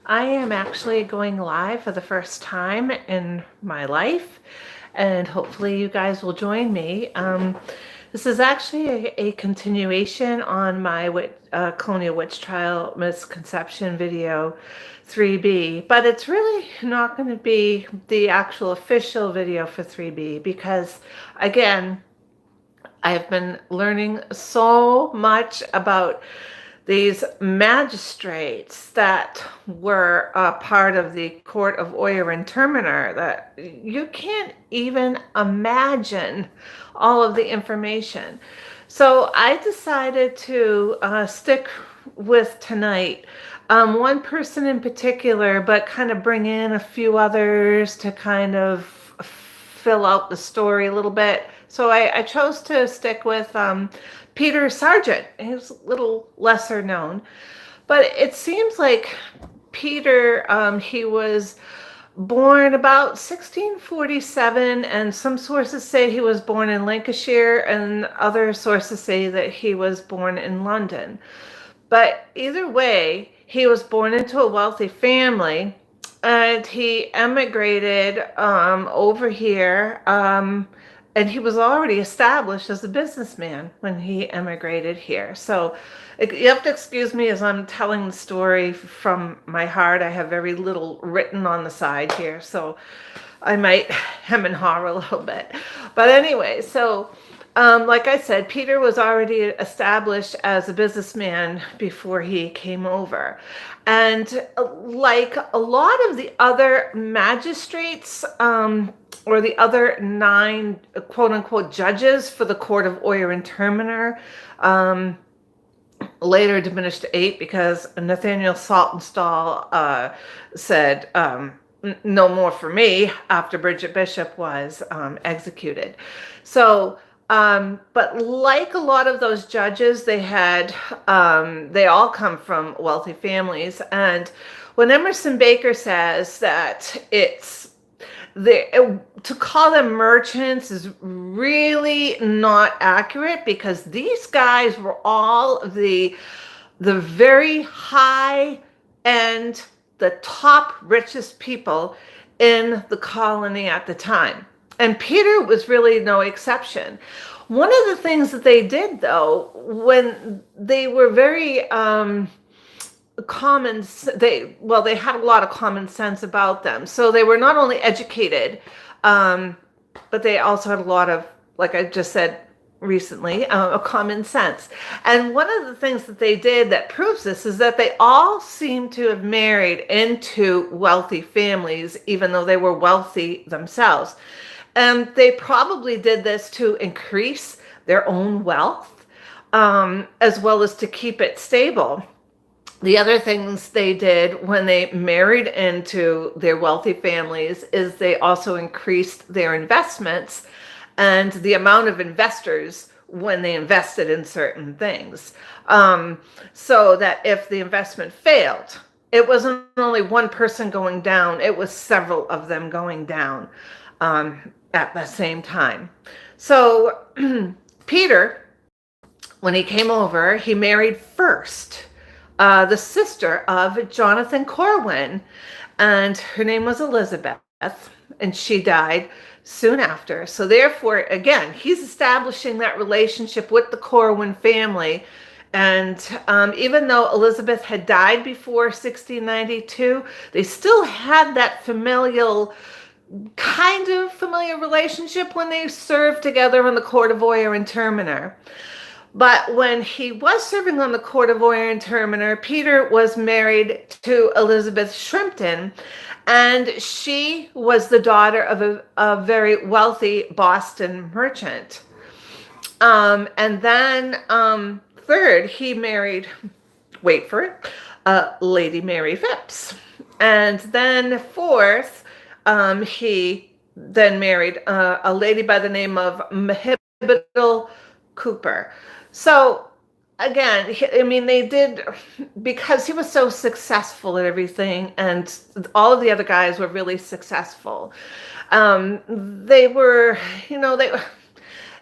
I am actually going live for the first time in my life, and hopefully you guys will join me. This is actually a continuation on my Colonial Witch Trial Misconception video 3B, but it's really not going to be the actual official video for 3B because, again, I've been learning so much about these magistrates that were a part of the court of Oyer and Terminer that you can't even imagine all of the information. So I decided to stick with tonight one person in particular, but kind of bring in a few others to kind of fill out the story a little bit. So I chose to stick with Peter Sargent. He's a little lesser known, but it seems like Peter, he was born about 1647, and some sources say he was born in Lancashire, and other sources say that he was born in London. But either way, he was born into a wealthy family, and he emigrated over here. And he was already established as a businessman when he emigrated here. So you have to excuse me as I'm telling the story from my heart. I have very little written on the side here, so I might hem and haw a little bit. But anyway, so like I said, Peter was already established as a businessman before he came over. And like a lot of the other magistrates, or the other 9 quote unquote judges for the court of Oyer and Terminer, later diminished to 8 because Nathaniel Saltonstall said, no more for me, after Bridget Bishop was executed. So, but like a lot of those judges, they all come from wealthy families. And when Emerson Baker says that to call them merchants is really not accurate, because these guys were all the very high end, the top richest people in the colony at the time. And Peter was really no exception. One of the things that they did, though, when they were very they had a lot of common sense about them. So they were not only educated, but they also had a lot of, like I just said recently, a common sense. And one of the things that they did that proves this is that they all seem to have married into wealthy families, even though they were wealthy themselves. And they probably did this to increase their own wealth, as well as to keep it stable. The other things they did when they married into their wealthy families is they also increased their investments and the amount of investors when they invested in certain things. So that if the investment failed, it wasn't only one person going down, it was several of them going down at the same time. So Peter, when he came over, he married first the sister of Jonathan Corwin, and her name was Elizabeth, and she died soon after. So therefore, again, he's establishing that relationship with the Corwin family. And even though Elizabeth had died before 1692, they still had that kind of familiar relationship when they served together in the court of Oyer and Terminer. But when he was serving on the court of Oyer and Terminer, Peter was married to Elizabeth Shrimpton, and she was the daughter of a very wealthy Boston merchant. And then third, he married, wait for it, Lady Mary Phipps. And then fourth, he then married a lady by the name of Mehibital Cooper. So again, I mean, they did, because he was so successful at everything, and all of the other guys were really successful. They were,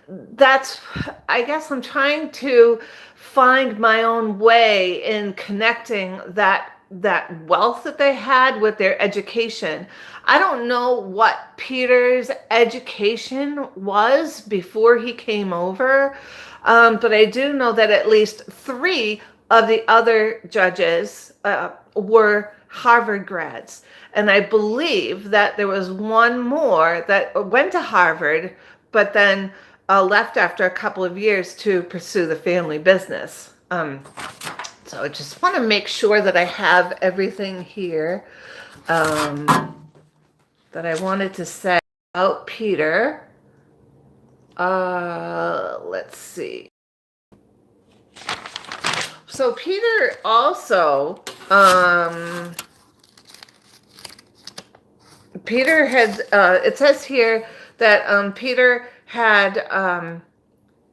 that's, I guess I'm trying to find my own way in connecting that that wealth that they had with their education. I don't know what Peter's education was before he came over, but I do know that at least three of the other judges were Harvard grads. And I believe that there was one more that went to Harvard, but then left after a couple of years to pursue the family business. So I just want to make sure that I have everything here that I wanted to say about Peter. Let's see. So Peter also, Peter had, it says here that Peter had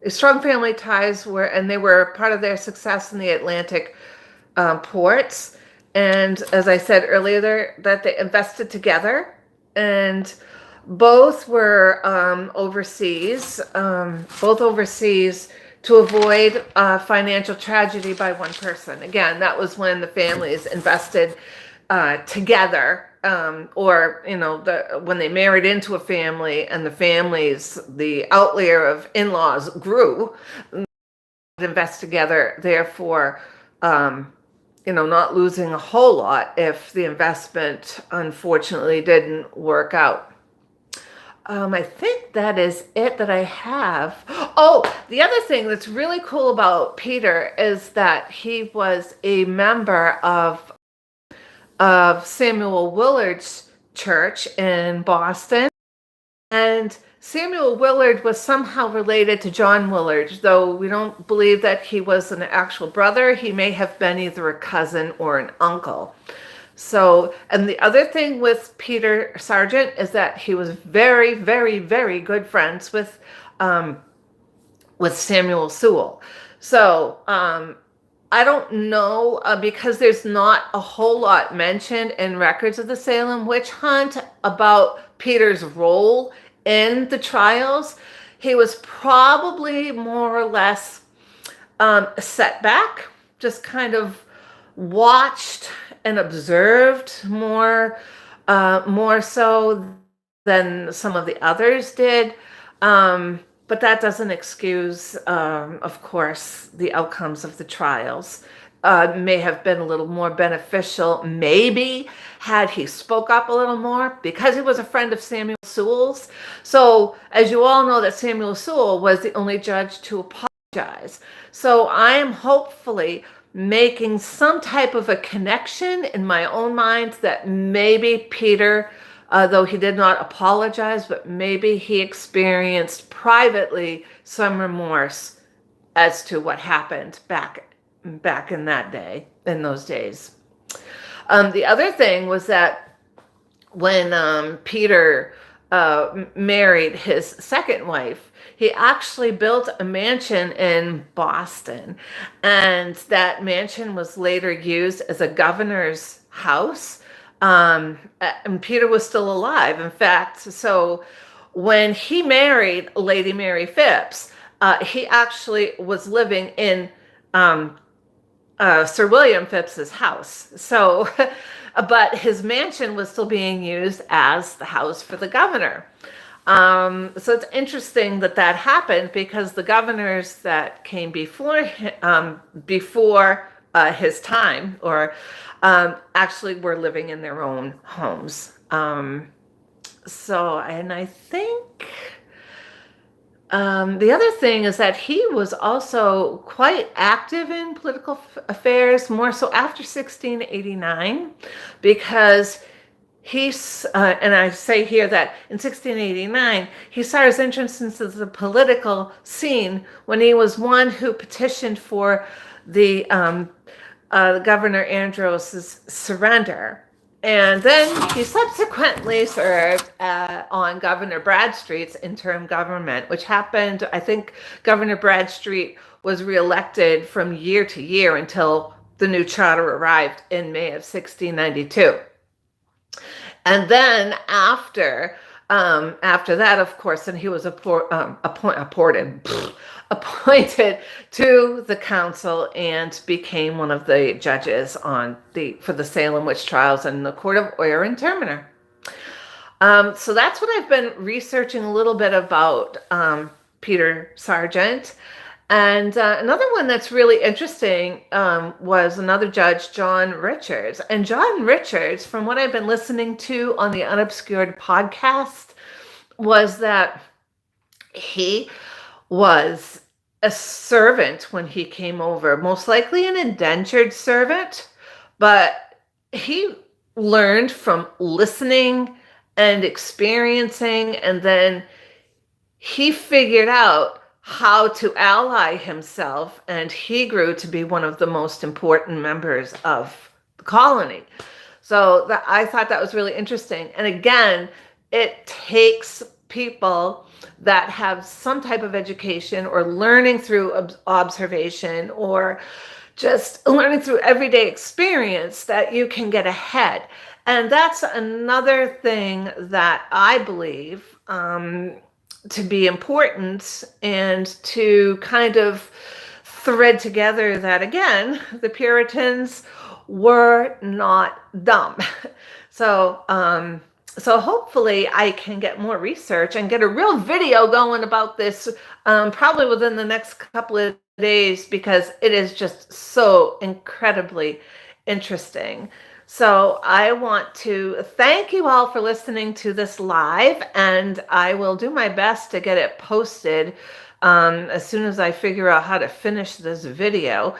strong family ties and they were part of their success in the Atlantic ports. And as I said earlier, that they invested together, and both were overseas, to avoid financial tragedy by one person. Again, that was when the families invested together, or when they married into a family and the outlayer of in-laws grew, invest together, therefore not losing a whole lot if the investment unfortunately didn't work out. I think that is it that I have. Oh, the other thing that's really cool about Peter is that he was a member of Samuel Willard's church in Boston. And Samuel Willard was somehow related to John Willard, though we don't believe that he was an actual brother. He may have been either a cousin or an uncle. So, and the other thing with Peter Sargent is that he was very, very, very good friends with Samuel Sewall. So, I don't know, because there's not a whole lot mentioned in records of the Salem witch hunt about Peter's role in the trials. He was probably more or less set back, just kind of watched and observed more so than some of the others did. But that doesn't excuse, of course, the outcomes of the trials. May have been a little more beneficial, maybe, had he spoke up a little more, because he was a friend of Samuel Sewall's. So, as you all know, that Samuel Sewall was the only judge to apologize. So I am hopefully making some type of a connection in my own mind that maybe Peter, though he did not apologize, but maybe he experienced privately some remorse as to what happened back in that day, in those days. The other thing was that when Peter married his second wife, he actually built a mansion in Boston, and that mansion was later used as a governor's house. And Peter was still alive, in fact. So when he married Lady Mary Phipps, he actually was living in Sir William Phipps's house. So, but his mansion was still being used as the house for the governor. So it's interesting that happened, because the governors that came before his time, or actually were living in their own homes. And I think the other thing is that he was also quite active in political affairs, more so after 1689, because and I say here that in 1689, he saw his entrance into the political scene when he was one who petitioned for the Governor Andros's surrender. And then he subsequently served on Governor Bradstreet's interim government, which happened, I think Governor Bradstreet was reelected from year to year until the new charter arrived in May of 1692. And then after that, of course, and he was appointed appointed to the council and became one of the judges for the Salem witch trials in the court of Oyer and Terminer. So that's what I've been researching a little bit about Peter Sargent. And another one that's really interesting was another judge, John Richards. And John Richards, from what I've been listening to on the Unobscured podcast, was that he was a servant when he came over, most likely an indentured servant, but he learned from listening and experiencing, and then he figured out how to ally himself, and he grew to be one of the most important members of the colony. So I thought that was really interesting. And again, it takes people that have some type of education or learning through observation or just learning through everyday experience that you can get ahead. And that's another thing that I believe to be important, and to kind of thread together that, again, the Puritans were not dumb. So hopefully I can get more research and get a real video going about this probably within the next couple of days, because it is just so incredibly interesting. So I want to thank you all for listening to this live, and I will do my best to get it posted as soon as I figure out how to finish this video.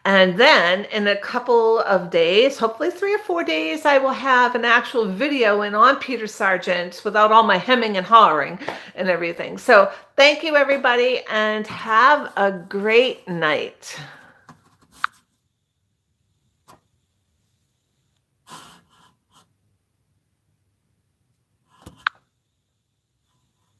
And then in a couple of days, hopefully 3 or 4 days, I will have an actual video in on Peter Sargent without all my hemming and hawing and everything. So thank you, everybody, and have a great night.